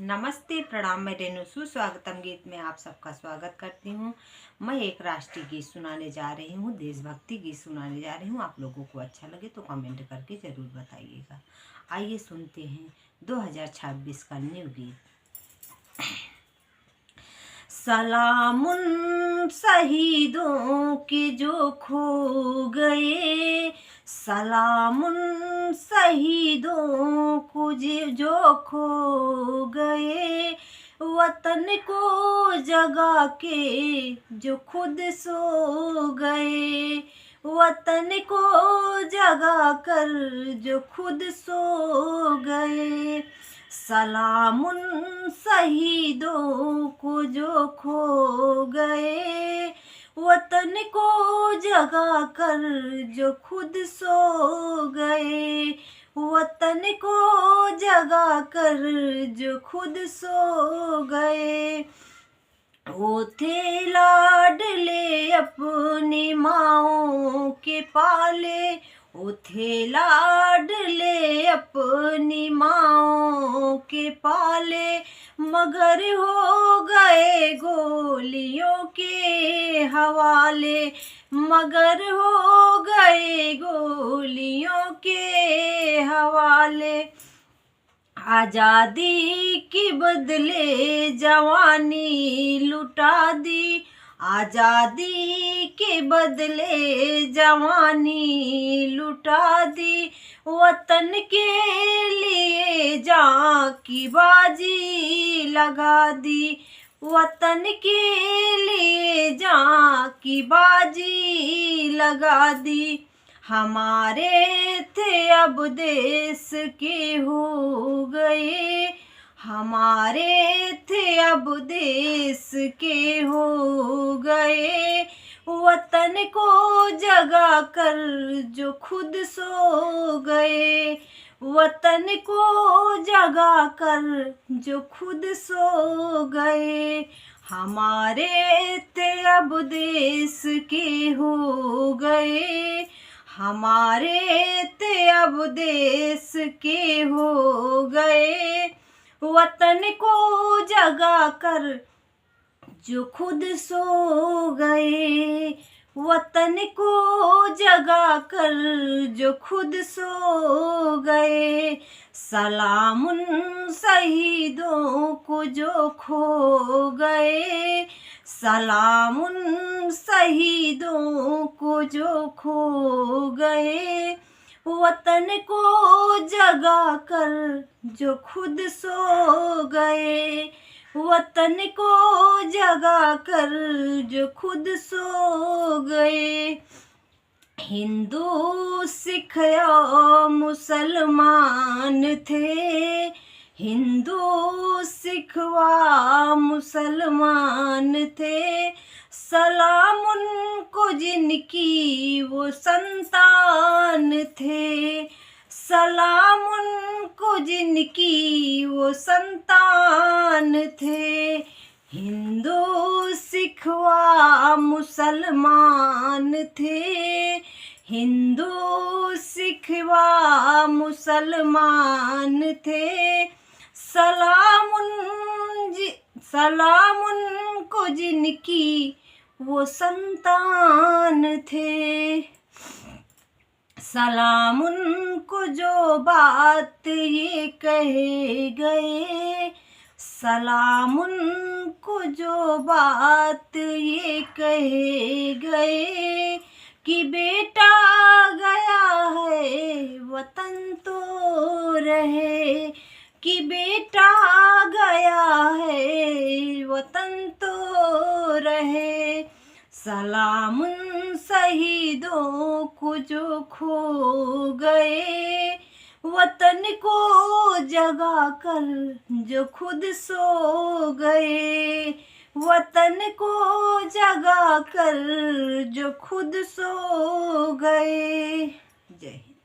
नमस्ते, प्रणाम। मैं रेणु सुस्वागतम गीत में आप सबका स्वागत करती हूँ। मैं एक राष्ट्रीय गीत सुनाने जा रही हूँ, देशभक्ति गीत सुनाने जा रही हूँ। आप लोगों को अच्छा लगे तो कमेंट करके ज़रूर बताइएगा। आइए सुनते हैं 2026 का न्यू गीत। सलाम उन शहीदों के जो खो गए, सलाम उन शहीदों को जो खो गए, वतन को जगा के जो खुद सो गए, वतन को जगा कर जो खुद सो गए। सलाम उन शहीदों को जो खो गए, वतन को जगा कर जो खुद सो गए, वतन को जगा कर जो खुद सो गए। वो थे लाडले अपनी माँओं के पाले, वो थे लाडले अपनी माँओं के पाले, मगर हो गए गोलियों के हवाले, मगर हो गए गोलियों के हवाले। आज़ादी के बदले जवानी लुटा दी, आज़ादी के बदले जवानी लुटा दी, वतन के लिए जान की बाजी लगा दी, वतन के लिए जान की बाजी लगा दी। हमारे थे अब देश के हो गए, हमारे थे अब देश के हो गए, वतन को जगा कर जो खुद सो गए, वतन को जगा कर जो खुद सो गए। हमारे थे अब देश के हो गए, हमारे थे अब देश के हो गए, वतन को जगा कर जो खुद सो गए, वतन को जगा कर जो खुद सो गए। सलाम उन शहीदों को जो खो गए, सलाम उन शहीदों को जो खो गए, वतन को जगा कर जो खुद सो गए, वतन को जगा कर जो खुद सो गए। हिंदू सिख या मुसलमान थे, हिंदू सिख व मुसलमान थे, सलाम उनको जिनकी वो संतान थे, सलाम उनको जिनकी वो संतान थे। हिंदू सिख व मुसलमान थे, हिंदू सिख व मुसलमान थे, सलाम उनको जिनकी वो संतान थे। सलाम उनको जो बात ये कहे गए, सलाम उनको जो बात ये कहे गए, कि बेटा गया है वतन तो रहे, कि बेटा गया है वतन तो रहे। सलाम उन शहीदों को जो खो गए, वतन को जगा कर जो खुद सो गए, वतन को जगा कर जो खुद सो गए। जय हिंद।